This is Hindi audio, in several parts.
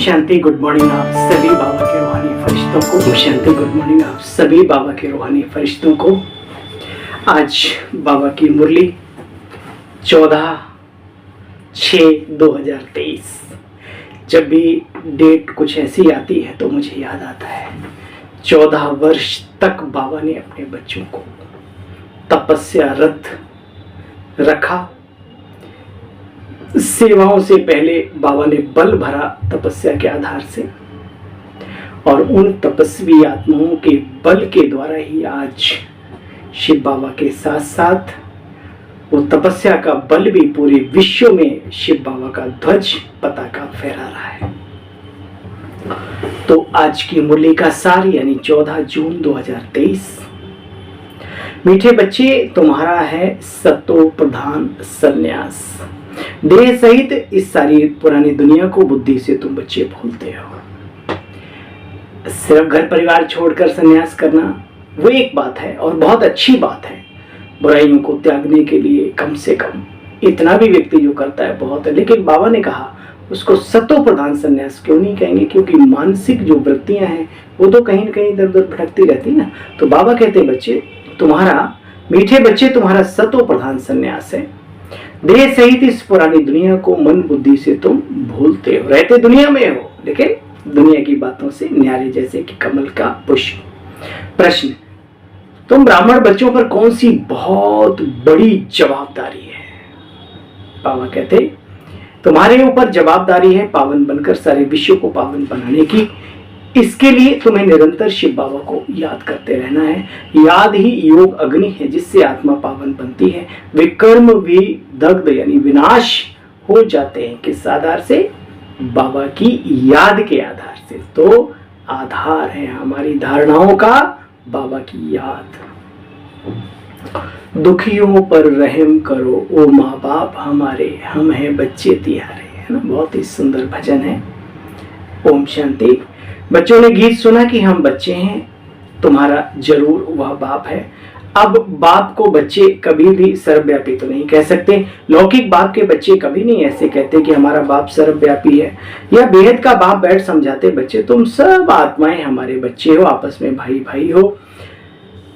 शांति। गुड मॉर्निंग आप सभी बाबा के रूहानी फरिश्तों को। ओम शांति। गुड मॉर्निंग आप सभी बाबा के रूहानी फरिश्तों को। आज बाबा की मुरली 14/6/2023। जब भी डेट कुछ ऐसी आती है तो मुझे याद आता है 14 वर्ष तक बाबा ने अपने बच्चों को तपस्यारत रखा। सेवाओं से पहले बाबा ने बल भरा तपस्या के आधार से, और उन तपस्वी आत्माओं के बल के द्वारा ही आज शिव बाबा के साथ साथ वो तपस्या का बल भी पूरे विश्व में शिव बाबा का ध्वज पताका फहरा रहा है। तो आज की मुरली का सार यानी 14 जून 2023। मीठे बच्चे, तुम्हारा है सतो प्रधान संन्यास। देह सहित इस सारी पुरानी दुनिया को बुद्धि से तुम बच्चे भूलते हो। सिर्फ घर परिवार छोड़कर संन्यास करना वो एक बात है और बहुत अच्छी बात है। बुराइयों को त्यागने के लिए कम से कम इतना भी व्यक्ति जो करता है बहुत है, लेकिन बाबा ने कहा उसको सतो प्रधान संन्यास क्यों नहीं कहेंगे, क्योंकि मानसिक जो वृत्तियां हैं वो तो कहीं न कहीं इधर उधर भटकती रहती ना। तो बाबा कहते बच्चे तुम्हारा, मीठे बच्चे तुम्हारा सतो प्रधान संन्यास है। देह सहित इस पुरानी दुनिया को मन बुद्धि से तुम भूलते हो। रहते दुनिया में हो लेकिन दुनिया की बातों से न्यारे जैसे कि कमल का पुष्प। प्रश्न, तुम ब्राह्मण बच्चों पर कौन सी बहुत बड़ी जवाबदारी है? बाबा कहते तुम्हारे ऊपर जवाबदारी है पावन बनकर सारे विश्व को पावन बनाने की। इसके लिए तुम्हें निरंतर शिव बाबा को याद करते रहना है। याद ही योग अग्नि है जिससे आत्मा पावन बनती है। विकर्म भी दग्ध यानी विनाश हो जाते हैं किस आधार से? बाबा की याद के आधार से। तो आधार है हमारी धारणाओं का बाबा की याद। दुखियों पर रहम करो ओ माँ बाप हमारे, हम हैं बच्चे तिहारे, है ना। बहुत ही सुंदर भजन है। ओम शांति। बच्चों ने गीत सुना कि हम बच्चे हैं, तुम्हारा जरूर वह बाप है। अब बाप को बच्चे कभी भी सर्वव्यापी तो नहीं कह सकते। लौकिक बाप के बच्चे कभी नहीं ऐसे कहते कि हमारा बाप सर्वव्यापी है, या बेहद का बाप बैठ समझाते बच्चे तुम सब आत्माएं हमारे बच्चे हो, आपस में भाई भाई हो।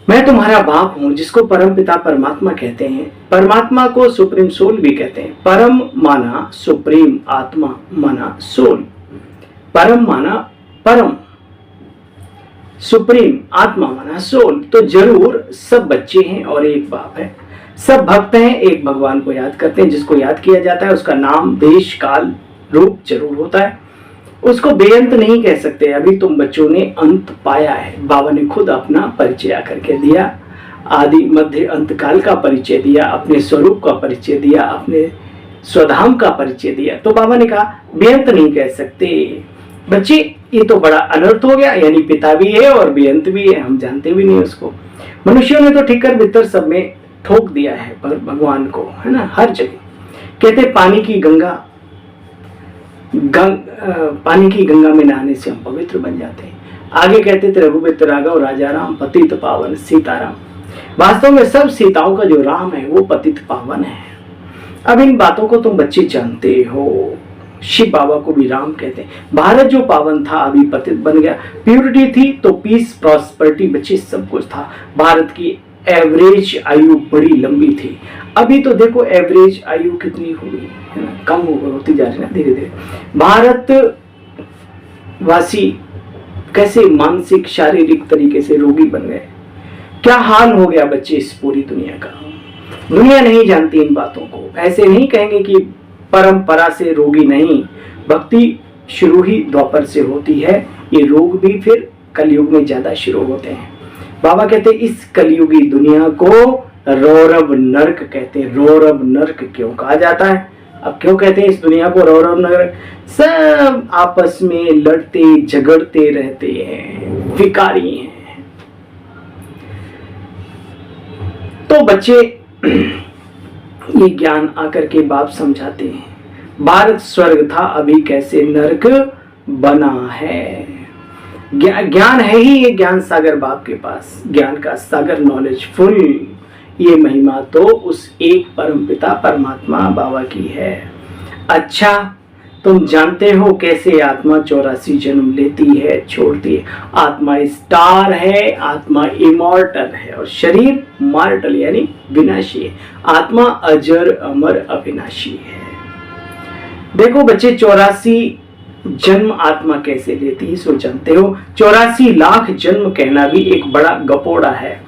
मैं तुम्हारा बाप हूं, जिसको परम पिता परमात्मा कहते हैं। परमात्मा को सुप्रीम सोल भी कहते हैं। परम माना सुप्रीम, आत्मा माना सोल। परम माना परम, सुप्रीम, आत्मा माना सोल। तो जरूर सब बच्चे हैं और एक बाप है। सब भक्त हैं, एक भगवान को याद करते हैं। जिसको याद किया जाता है उसका नाम देश काल रूप जरूर होता है। उसको बेअंत नहीं कह सकते। अभी तुम बच्चों ने अंत पाया है। बाबा ने खुद अपना परिचय आकर के दिया, आदि मध्य अंत काल का परिचय दिया, अपने स्वरूप का परिचय दिया, अपने स्वधाम का परिचय दिया। तो बाबा ने कहा बेअंत नहीं कह सकते बच्चे, ये तो बड़ा अनर्थ हो गया। यानी पिता भी है और बेअंत भी है, हम जानते भी नहीं उसको। मनुष्यों ने तो ठिकर भीतर सब में ठोक दिया है पर भगवान को, है ना, हर जगह। कहते पानी की गंगा में नहाने से हम पवित्र बन जाते हैं। आगे कहते थे रघुवीर राघव राजा राम पतित पावन सीताराम। वास्तव में सब सीताओं का जो राम है वो पतित पावन है। अब इन बातों को तुम बच्चे जानते हो। शिव बाबा को भी राम कहते हैं। भारत जो पावन था अभी पतित बन गया। प्यूरिटी थी तो पीस प्रॉस्पेरिटी बच्चे सब कुछ था। भारत की एवरेज आयु बड़ी लंबी थी। अभी तो देखो एवरेज आयु कितनी हुई है ना, कम होती जा रही है ना धीरे धीरे। भारत वासी कैसे मानसिक शारीरिक तरीके से रोगी बन गए। क्या हाल हो गया बच्चे इस पूरी दुनिया का। दुनिया नहीं जानती इन बातों को। ऐसे नहीं कहेंगे कि परंपरा से रोगी नहीं, भक्ति शुरू ही द्वापर से होती है। ये रोग भी फिर कलयुग में ज्यादा शुरू होते हैं। बाबा कहते हैं इस कलयुगी दुनिया को रौरव नरक कहते हैं। रौरव नरक क्यों कहा जाता है? अब क्यों कहते हैं इस दुनिया को रौरव नरक? सब आपस में लड़ते झगड़ते रहते हैं, विकारी हैं। तो बच्चे ये ज्ञान आकर के बाप समझाते हैं भारत स्वर्ग था अभी कैसे नरक बना है। ज्ञान है ही ये ज्ञान सागर बाप के पास, ज्ञान का सागर, नॉलेज फुल। ये महिमा तो उस एक परम पिता परमात्मा बाबा की है। अच्छा तुम जानते हो कैसे आत्मा 84 जन्म लेती है, छोड़ती है। आत्मा स्टार है, आत्मा इमॉर्टल है और शरीर मॉर्टल यानी विनाशी है। आत्मा अजर अमर अविनाशी है। देखो बच्चे, 84 जन्म आत्मा कैसे लेती है सो जानते हो। 84 लाख जन्म कहना भी एक बड़ा गपोड़ा है।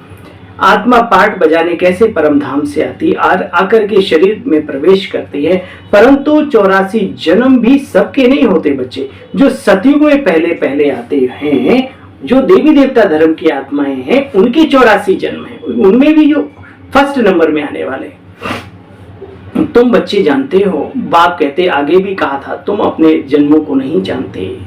आत्मा पाठ बजाने कैसे परमधाम से आती आकर के शरीर में प्रवेश करती है, परंतु 84 जन्म भी सबके नहीं होते बच्चे। जो सतयुग में पहले पहले आते हैं, जो देवी देवता धर्म की आत्माएं हैं, उनके 84 जन्म हैं। उनमें भी जो फर्स्ट नंबर में आने वाले। तुम बच्चे जानते हो, बाप कहते आगे भी कहा था, तुम अपने जन्मों को नहीं जानते,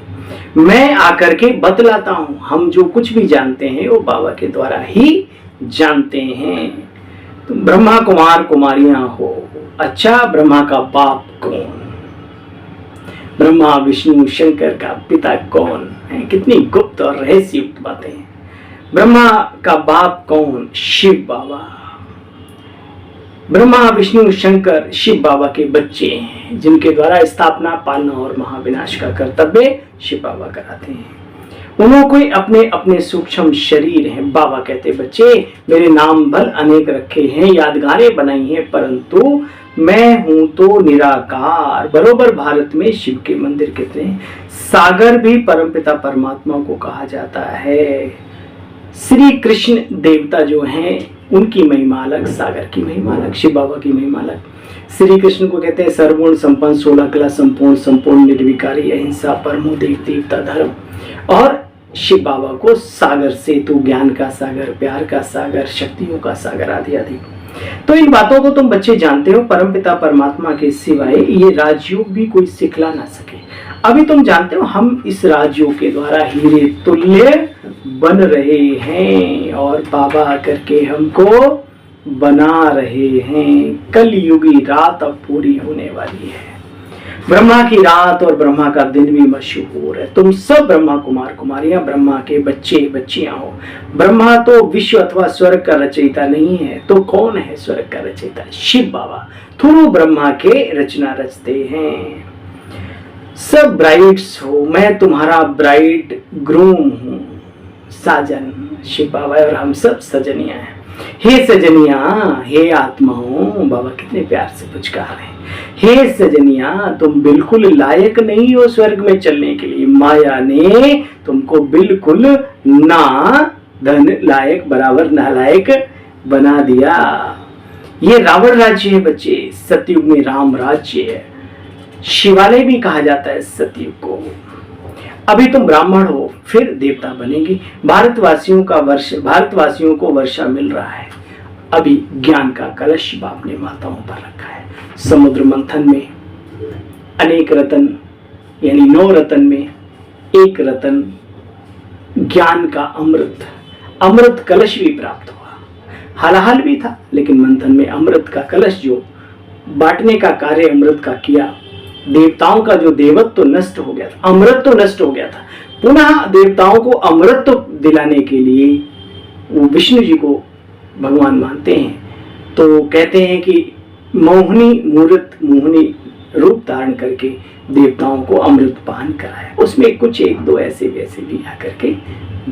मैं आकर के बतलाता हूं। हम जो कुछ भी जानते हैं वो बाबा के द्वारा ही जानते हैं। तुम ब्रह्मा कुमार कुमारियां हो। अच्छा, ब्रह्मा का बाप कौन? ब्रह्मा विष्णु शंकर का पिता कौन है? कितनी गुप्त और रहस्ययुक्त बातें हैं। ब्रह्मा का बाप कौन? शिव बाबा। ब्रह्मा विष्णु शंकर शिव बाबा के बच्चे हैं, जिनके द्वारा स्थापना, पालना और महाविनाश का कर्तव्य शिव बाबा कराते हैं। उन्होंने अपने अपने सूक्ष्म शरीर हैं। बाबा कहते बच्चे, मेरे नाम भल अनेक रखे हैं, यादगारें बनाई हैं, परंतु मैं हूं तो निराकार। बरोबर भारत में शिव के मंदिर कितने हैं। सागर भी परमपिता परमात्मा को कहा जाता है। श्री कृष्ण देवता जो हैं, उनकी महिमा अलग, सागर की महिमा अलग, शिव बाबा की महिमा अलग। श्री कृष्ण को कहते हैं सर्वगुण संपन्न, 16 कला संपूर्ण, संपूर्ण निर्विकारी, अहिंसा, परमो देव देवता धर्म। और शिव बाबा को सागर सेतु, ज्ञान का सागर, प्यार का सागर, शक्तियों का सागर आदि आदि। तो इन बातों को तुम बच्चे जानते हो। परमपिता परमात्मा के सिवाय ये राजयोग भी कोई सिखला ना सके। अभी तुम जानते हो, हम इस राजयोग के द्वारा हीरे तुल्य बन रहे हैं और बाबा आकर के हमको बना रहे हैं। कलयुगी रात अब पूरी होने वाली है। ब्रह्मा की रात और ब्रह्मा का दिन भी मशहूर है। तुम सब ब्रह्मा कुमार कुमारियां, ब्रह्मा के बच्चे बच्चियां हो। ब्रह्मा तो विश्व अथवा स्वर्ग का रचयिता नहीं है, तो कौन है स्वर्ग का रचयिता? शिव बाबा थोड़ो ब्रह्मा के रचना रचते हैं। सब ब्राइड्स हो, मैं तुम्हारा ब्राइड ग्रूम हूँ, साजन शिव बाबा, और हम सब सजनियां हैं। हे सजनिया, हे आत्माओं, बाबा कितने प्यार से पुचकार हैं। हे सजनिया, तुम बिल्कुल लायक नहीं हो स्वर्ग में चलने के लिए। माया ने तुमको बिल्कुल ना धन लायक बराबर नालायक बना दिया। ये रावण राज्य है बच्चे, सतयुग में राम राज्य है। शिवालय भी कहा जाता है सतयुग को। अभी तुम ब्राह्मण हो, फिर देवता बनेंगे। भारतवासियों को वर्षा मिल रहा है। अभी ज्ञान का कलश बाप ने माताओं पर रखा है। समुद्र मंथन में अनेक रतन यानी 9 रतन में एक रतन ज्ञान का अमृत कलश भी प्राप्त हुआ। हलाहल भी था, लेकिन मंथन में अमृत का कलश जो बांटने का कार्य अमृत का किया। देवताओं का जो देवत्व तो नष्ट हो गया था, अमृत तो नष्ट हो गया था। पुनः देवताओं को अमृत तो दिलाने के लिए वो विष्णु जी को भगवान मानते हैं, तो कहते हैं कि मोहिनी रूप धारण करके देवताओं को अमृत पान कराया। उसमें कुछ 1-2 ऐसे वैसे भी आकर के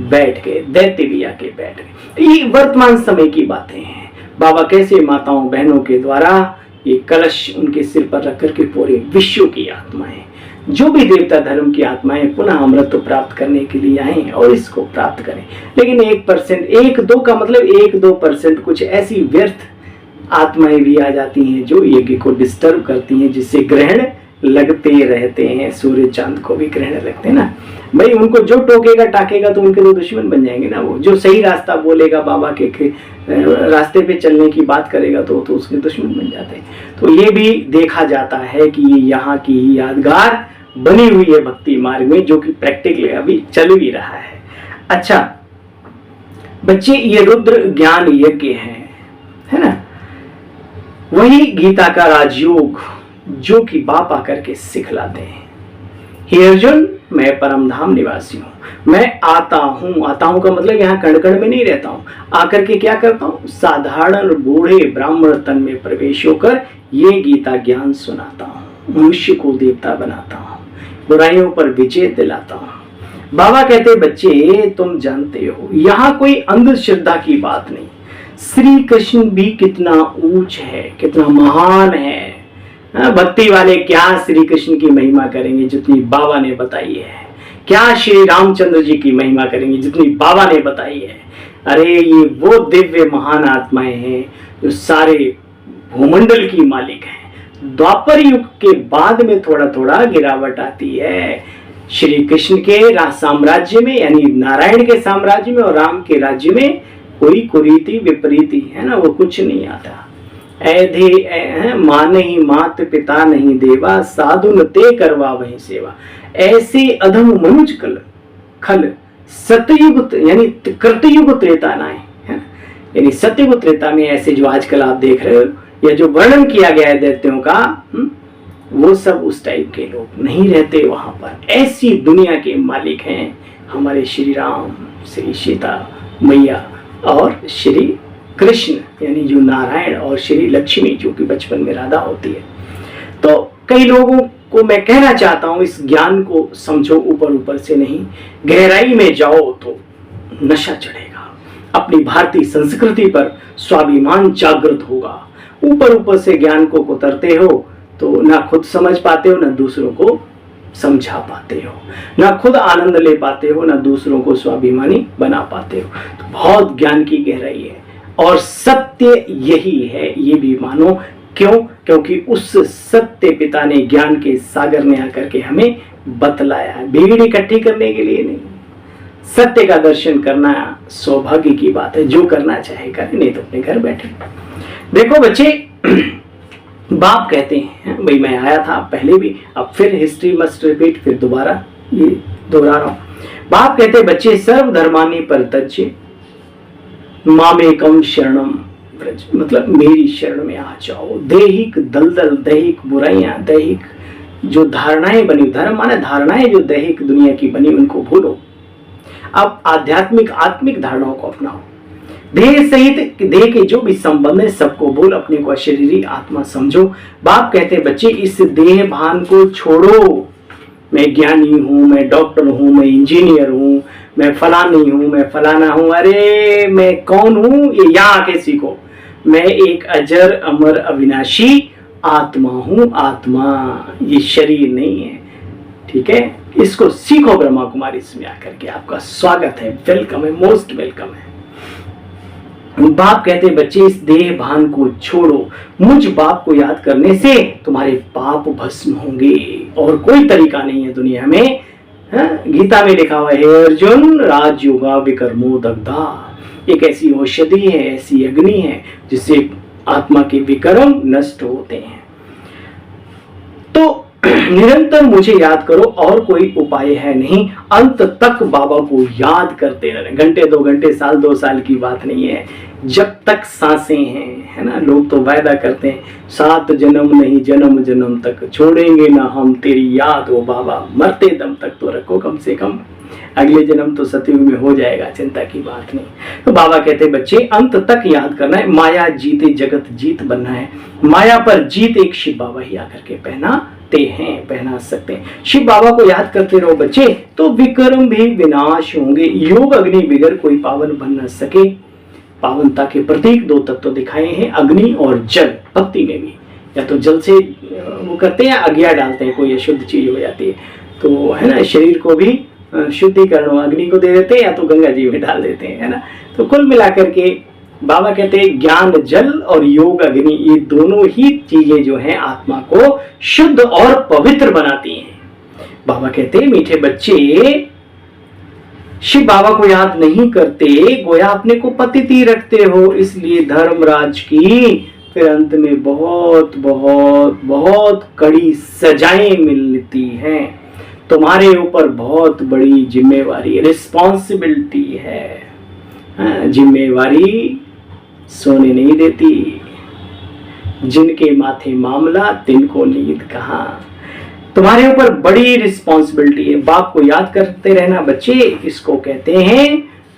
बैठ गए, दैत्य भी आके बैठ गए। ये वर्तमान समय की बातें हैं। बाबा कैसे माताओं बहनों के द्वारा ये कलश उनके सिर पर रख करके पूरे विश्व की आत्माएं, जो भी देवता धर्म की आत्माएं पुनः अमृत प्राप्त करने के लिए आए और इसको प्राप्त करें। लेकिन 1%, 1-2 का मतलब 1-2% कुछ ऐसी व्यर्थ आत्माएं भी आ जाती हैं जो यज्ञ को डिस्टर्ब करती हैं, जिससे ग्रहण लगते रहते हैं। सूर्य चांद को भी ग्रहण लगते हैं ना भाई। उनको जो टोकेगा टाकेगा तो उनके तो दुश्मन बन जाएंगे ना। वो जो सही रास्ता बोलेगा, बाबा के रास्ते पे चलने की बात करेगा तो उसके दुश्मन बन जाते हैं। तो ये भी देखा जाता है कि ये यहाँ की यादगार बनी हुई है भक्ति मार्ग में, जो कि प्रैक्टिकली अभी चल भी रहा है। अच्छा बच्चे, ये रुद्र ज्ञान यज्ञ है ना, वही गीता का राजयोग जो कि बाप आकर के सिखलाते हैं। हे अर्जुन, मैं परमधाम निवासी हूं। मैं आता हूं का मतलब यहाँ कण में नहीं रहता हूं। आकर के क्या करता हूं? साधारण बूढ़े ब्राह्मण तन में प्रवेश होकर ये गीता ज्ञान सुनाता हूं, मनुष्य को देवता बनाता हूं। बुराइयों पर विजय दिलाता हूँ। बाबा कहते बच्चे तुम जानते हो यहाँ कोई अंधश्रद्धा की बात नहीं। श्री कृष्ण भी कितना ऊंच है, कितना महान है। भक्ति वाले क्या श्री कृष्ण की महिमा करेंगे जितनी बाबा ने बताई है, क्या श्री रामचंद्र जी की महिमा करेंगे जितनी बाबा ने बताई है। अरे ये वो दिव्य महान आत्माएं हैं जो सारे भूमंडल की मालिक हैं। द्वापर युग के बाद में थोड़ा थोड़ा गिरावट आती है। श्री कृष्ण के साम्राज्य में यानी नारायण के साम्राज्य में और राम के राज्य में कोई कुरीति विपरीति है ना, वो कुछ नहीं आता। ऐधे माँ नहीं मात पिता नहीं देवा, साधु न ते करवा वही सेवा। ऐसे अधम मनुज कल खल सतयुग यानी कृतयुग त्रेता नाय है, यानी सतयुग त्रेता में ऐसे जो आजकल आप देख रहे हो या जो वर्णन किया गया है दैत्यों का, वो सब उस टाइप के लोग नहीं रहते वहां पर। ऐसी दुनिया के मालिक हैं हमारे श्री राम, श्री सीता मैया और श्री कृष्ण यानी जो नारायण और श्री लक्ष्मी जो कि बचपन में राधा होती है। तो कई लोगों को मैं कहना चाहता हूं इस ज्ञान को समझो, ऊपर ऊपर से नहीं, गहराई में जाओ तो नशा चढ़ेगा। अपनी भारतीय संस्कृति पर स्वाभिमान जागृत होगा। ऊपर ऊपर से ज्ञान को कुतरते हो तो ना खुद समझ पाते हो, ना दूसरों को समझा पाते हो, ना खुद आनंद ले पाते हो, ना दूसरों को स्वाभिमानी बना पाते हो। तो बहुत ज्ञान की गहराई है और सत्य यही है, ये भी मानो। क्यों? क्योंकि उस सत्य पिता ने ज्ञान के सागर में आकर के हमें बतलाया है, भीड़ इकट्ठी करने के लिए नहीं। सत्य का दर्शन करना सौभाग्य की बात है, जो करना चाहे करे, नहीं तो अपने घर बैठे। देखो बच्चे, बाप कहते हैं, भाई मैं आया था पहले भी, अब फिर हिस्ट्री मस्ट रिपीट, फिर दोबारा ये दोहरा रहा हूं। बाप कहते बच्चे सर्वधर्मानि परित्यज्य मामेकम शरणम व्रज, मतलब मेरी शरण में आ जाओ। दैहिक दलदल, दैहिक बुराइयां, दैहिक जो धारणाएं बनी, धर्म माने धारणाएं जो दैहिक दुनिया की बनी, उनको भूलो। अब आध्यात्मिक आत्मिक धारणाओं को अपनाओ। देह सहित देह के जो भी संबंध है सबको भूल, अपने को शरीरी आत्मा समझो। बाप कहते बच्चे इस देह भान को छोड़ो। मैं ज्ञानी हूं, मैं डॉक्टर हूं, मैं इंजीनियर हूं, मैं फलानी हूं, मैं फलाना हूं। अरे मैं कौन हूं ये यहाँ आके सीखो। मैं एक अजर अमर अविनाशी आत्मा हूं। आत्मा ये शरीर नहीं है, ठीक है? इसको सीखो ब्रह्मा कुमारी इसमें आकर के। आपका स्वागत है, वेलकम है, मोस्ट वेलकम है। बाप कहते बच्चे इस देह भान को छोड़ो। मुझ बाप को याद करने से तुम्हारे पाप भस्म होंगे और कोई तरीका नहीं है दुनिया में। गीता में लिखा हुआ है अर्जुन राजयोगा विकर्मो दग्धा, एक ऐसी औषधि है, ऐसी अग्नि है जिससे आत्मा के विकर्म नष्ट होते हैं। तो निरंतर मुझे याद करो, और कोई उपाय है नहीं। अंत तक बाबा को याद करते रहना। घंटे 2 घंटे, साल 2 साल की बात नहीं है, जब तक सांसें हैं, है ना। लोग तो वायदा करते हैं 7 जन्म नहीं जन्म जन्म तक छोड़ेंगे ना हम तेरी याद ओ बाबा, मरते दम तक तो रखो कम से कम। अगले जन्म तो सतयुग में हो जाएगा, चिंता की बात नहीं। तो बाबा कहते बच्चे अंत तक याद करना है। माया जीते जगत जीत बनना है। माया पर जीत एक शिव बाबा ही आकर के पहना सकते हैं। शिव बाबा को याद करते रहो बच्चे, तो विक्रम भी विनाश होंगे। योग अग्नि बिगर कोई पावन बन न सके। पावनता के प्रतीक 2 तत्व दिखाए हैं, अग्नि और जल। भक्ति में भी या तो जल से वो करते हैं, अज्ञा डालते हैं, कोई अशुद्ध चीज हो जाती है तो, है ना। शरीर को भी शुद्धिकरण अग्नि को दे देते हैं या तो गंगा जी में डाल देते हैं, है ना। तो कुल मिलाकर के बाबा कहते हैं ज्ञान जल और योग अग्नि, ये दोनों ही चीजें जो हैं आत्मा को शुद्ध और पवित्र बनाती हैं। बाबा कहते हैं मीठे बच्चे शिव बाबा को याद नहीं करते, गोया अपने को पतित ही रखते हो। इसलिए धर्मराज की फिर अंत में बहुत बहुत बहुत कड़ी सजाएं मिलती हैं। तुम्हारे ऊपर बहुत बड़ी जिम्मेवारी, रिस्पॉन्सिबिलिटी है। जिम्मेवारी सोने नहीं देती, जिनके माथे मामला तिनको नींद कहाँ। तुम्हारे ऊपर बड़ी रिस्पॉन्सिबिलिटी है। बाप को याद करते रहना बच्चे, इसको कहते हैं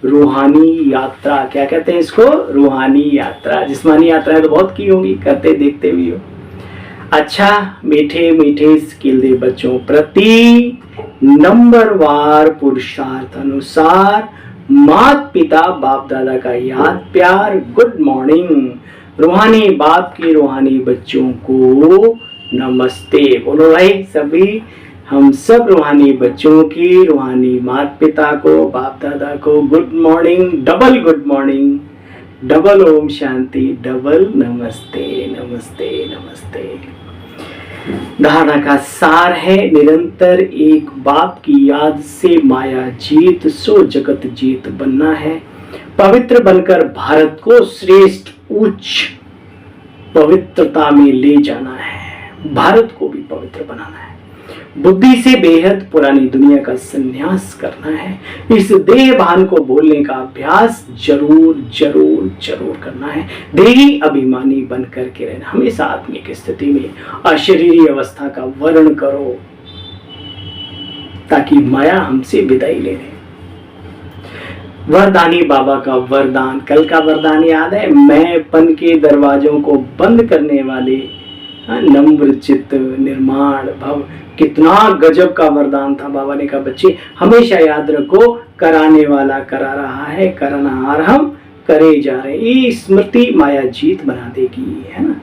रूहानी यात्रा। क्या कहते हैं इसको? रूहानी यात्रा। जिस्मानी यात्राएं तो बहुत की होंगी, करते देखते भी हो। अच्छा मीठे मीठे स्किल दे बच्चों प्रति नंबरवार पुरुषार्थ अनुसार माता पिता बाप दादा का याद प्यार गुड मॉर्निंग। रूहानी बाप की रूहानी बच्चों को नमस्ते। बोलो भाई सभी, हम सब रूहानी बच्चों की रूहानी माता पिता को बाप दादा को good morning, double good morning, double ओम शांति, डबल नमस्ते नमस्ते नमस्ते। धारणा का सार है, निरंतर एक बाप की याद से माया जीत सो जगत जीत बनना है। पवित्र बनकर भारत को श्रेष्ठ उच्च पवित्रता में ले जाना है। भारत को भी पवित्र बनाना है। बुद्धि से बेहद पुरानी दुनिया का संन्यास करना है। इस देह भान को बोलने का अभ्यास जरूर जरूर जरूर करना है। देही अभिमानी बन करके रहना। हमेशा आत्मिक स्थिति में अशरीरी अवस्था का वर्ण करो ताकि माया हमसे विदाई ले ले। वरदानी बाबा का वरदान, कल का वरदान याद है? मैंपन के दरवाजों को बंद करने वाले नम्र चित्त निर्माण भव। कितना गजब का वरदान था। बाबा ने कहा बच्चे हमेशा याद रखो, कराने वाला करा रहा है, करनहार हम करे जा रहे हैं। ये स्मृति माया जीत बना देगी, है ना।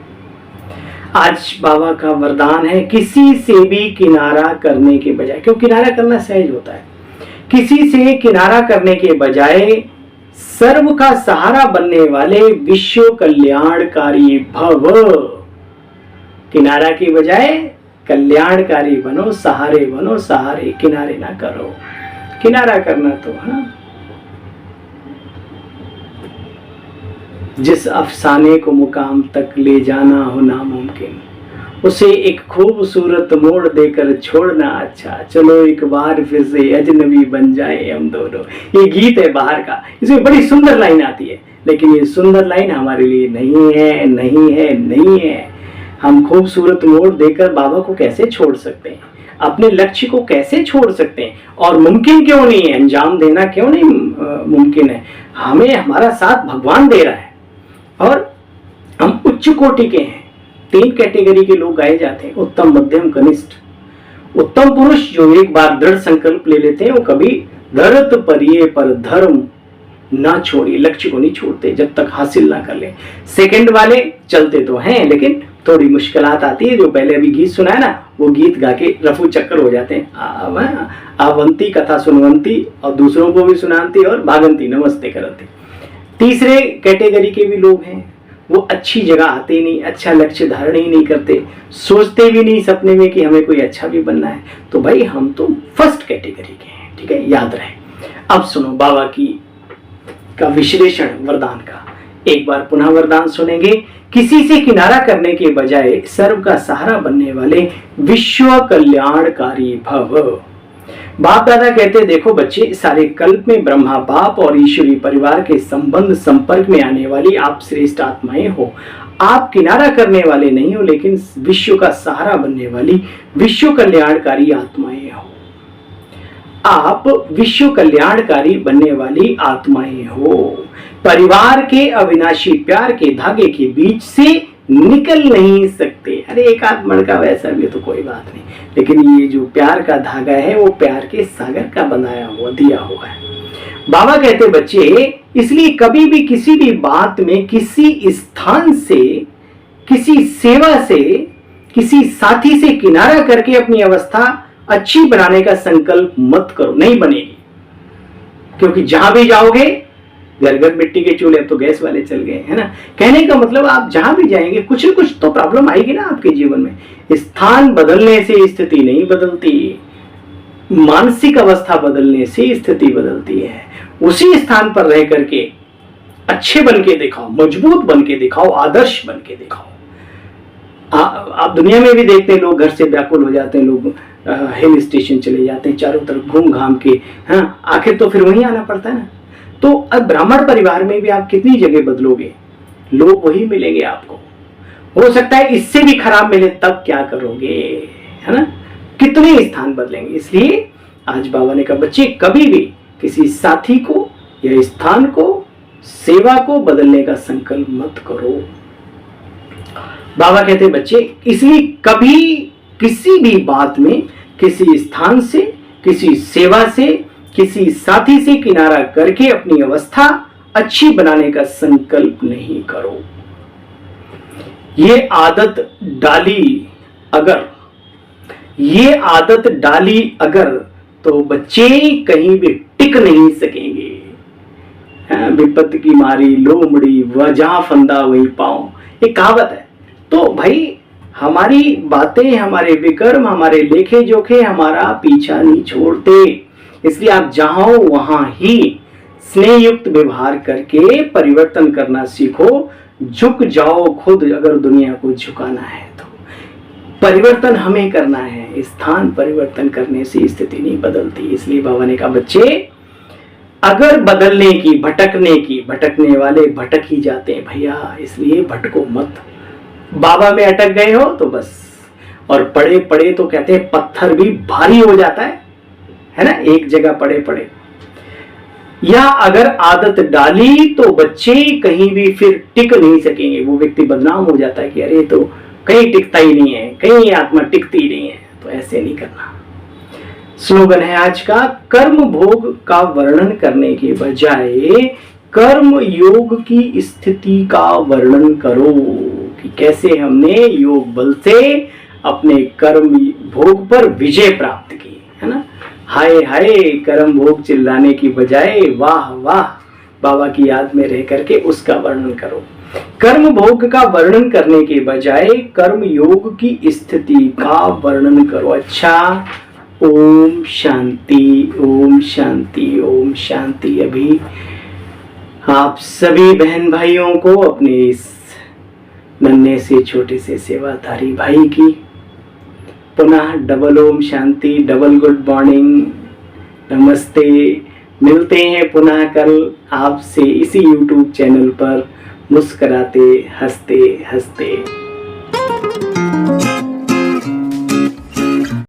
आज बाबा का वरदान है, किसी से भी किनारा करने के बजाय, क्यों किनारा करना सहज होता है, किसी से किनारा करने के बजाय सर्व का सहारा बनने वाले विश्व कल्याणकारी भव। किनारा की बजाय कल्याणकारी बनो, सहारे बनो, सहारे किनारे ना करो। किनारा करना तो जिस अफसाने को मुकाम तक ले जाना हो नामुमकिन, उसे एक खूबसूरत मोड़ देकर छोड़ना अच्छा। चलो एक बार फिर से अजनबी बन जाए हम दोनों। ये गीत है बाहर का, इसमें बड़ी सुंदर लाइन आती है, लेकिन ये सुंदर लाइन हमारे लिए नहीं है, नहीं है, नहीं है। हम खूबसूरत मोड़ देकर बाबा को कैसे छोड़ सकते हैं? अपने लक्ष्य को कैसे छोड़ सकते हैं? और मुमकिन क्यों नहीं है? अंजाम देना क्यों नहीं मुमकिन है? हमें हमारा साथ भगवान दे रहा है और हम उच्च कोटि के हैं। 3 कैटेगरी के लोग गाए जाते हैं, उत्तम, मध्यम, कनिष्ठ। उत्तम पुरुष जो एक बार दृढ़ संकल्प ले लेते हैं, वो कभी धरत परिये पर धर्म ना छोड़िए, लक्ष्य को नहीं छोड़ते जब तक हासिल ना कर ले। सेकंड वाले चलते तो हैं, लेकिन थोड़ी मुश्किलात आती है। जो पहले अभी गीत सुना है ना, वो गीत गा के रफू चक्कर हो जाते हैं। आवंती कथा सुनवंती और दूसरों को भी सुनाती और भागंती नमस्ते करती। तीसरे कैटेगरी के भी लोग हैं, वो अच्छी जगह आते ही नहीं, अच्छा लक्ष्य धारण ही नहीं करते, सोचते भी नहीं सपने में कि हमें कोई अच्छा भी बनना है। तो भाई हम तो फर्स्ट कैटेगरी के हैं, ठीक है, याद रहे। अब सुनो बाबा का विश्लेषण वरदान का। एक बार पुनः वरदान सुनेंगे। किसी से किनारा करने के बजाय सर्व का सहारा बनने वाले विश्व कल्याणकारी भव। बाप दादा कहते देखो बच्चे, सारे कल्प में ब्रह्मा बाप और ईश्वरी परिवार के संबंध संपर्क में आने वाली आप श्रेष्ठ आत्माएं हो। आप किनारा करने वाले नहीं हो, लेकिन विश्व का सहारा बनने वाली विश्व कल्याणकारी आत्माएं हो। आप विश्व कल्याणकारी बनने वाली आत्माएं हो। परिवार के अविनाशी प्यार के धागे के बीच से निकल नहीं सकते। अरे एक आध मणका वैसा भी तो कोई बात नहीं, लेकिन ये जो प्यार का धागा है वो प्यार के सागर का बनाया हुआ दिया हुआ है। बाबा कहते बच्चे, इसलिए कभी भी किसी भी बात में किसी स्थान से, किसी सेवा से, किसी साथी से किनारा करके अपनी अवस्था अच्छी बनाने का संकल्प मत करो, नहीं बनेगी। क्योंकि जहां भी जाओगे, घर घर मिट्टी के चूल्हे, तो गैस वाले चल गए, है ना। कहने का मतलब आप जहां भी जाएंगे कुछ न कुछ तो प्रॉब्लम आएगी ना आपके जीवन में। स्थान बदलने से स्थिति नहीं बदलती, मानसिक अवस्था बदलने से स्थिति बदलती है। उसी स्थान पर रह करके अच्छे बन के दिखाओ, मजबूत बन के दिखाओ, आदर्श बन के दिखाओ। आप दुनिया में भी देखते हैं, लोग घर से व्याकुल हो जाते हैं, लोग हिल स्टेशन चले जाते हैं, चारों तरफ घूम घाम के, हाँ, आखिर तो फिर वहीं आना पड़ता है ना। तो अब ब्राह्मण परिवार में भी आप कितनी जगह बदलोगे, लोग वही मिलेंगे आपको। हो सकता है इससे भी खराब मिले, तब क्या करोगे, है ना। कितने स्थान बदलेंगे। इसलिए आज बाबा ने कहा बच्चे, कभी भी किसी साथी को या स्थान को, सेवा को बदलने का संकल्प मत करो। बाबा कहते हैं बच्चे, इसलिए कभी किसी भी बात में किसी स्थान से, किसी सेवा से, किसी साथी से किनारा करके अपनी अवस्था अच्छी बनाने का संकल्प नहीं करो। ये आदत डाली अगर तो बच्चे कहीं भी टिक नहीं सकेंगे। विपत्ति की मारी लोमड़ी, वह जहां फंदा वहीं पांव, ये कहावत है। तो भाई हमारी बातें, हमारे विकर्म, हमारे लेखे जोखे हमारा पीछा नहीं छोड़ते। इसलिए आप जहां हो वहां ही स्नेह युक्त व्यवहार करके परिवर्तन करना सीखो। झुक जाओ खुद, अगर दुनिया को झुकाना है तो। परिवर्तन हमें करना है, स्थान परिवर्तन करने से स्थिति नहीं बदलती। इसलिए बाबा ने कहा बच्चे, अगर बदलने की, भटकने वाले भटक ही जाते हैं भैया, इसलिए भटको मत। बाबा में अटक गए हो तो बस, और पड़े पड़े तो कहते हैं पत्थर भी भारी हो जाता है ना, एक जगह पड़े पड़े। या अगर आदत डाली तो बच्चे कहीं भी फिर टिक नहीं सकेंगे। वो व्यक्ति बदनाम हो जाता है कि अरे तो कहीं टिकता ही नहीं है, कहीं आत्मा टिकती नहीं है। तो ऐसे नहीं करना। स्लोगन है आज का, कर्म भोग का वर्णन करने के बजाय कर्म योग की स्थिति का वर्णन करो कि कैसे हमने योग बल से अपने कर्म भोग पर विजय प्राप्त की, है ना। हाय हाय कर्म भोग चिल्लाने की बजाय वाह वाह बाबा की याद में रह करके उसका वर्णन करो। कर्म भोग का वर्णन करने के बजाय कर्म योग की स्थिति का वर्णन करो। अच्छा, ओम शांति, ओम शांति, ओम शांति। अभी आप सभी बहन भाइयों को, अपने इस नन्हे से छोटे से सेवाधारी भाई की पुनः डबल ओम शांति, डबल गुड मॉर्निंग, नमस्ते। मिलते हैं पुनः कल आपसे इसी YouTube चैनल पर, मुस्कुराते हंसते हंसते।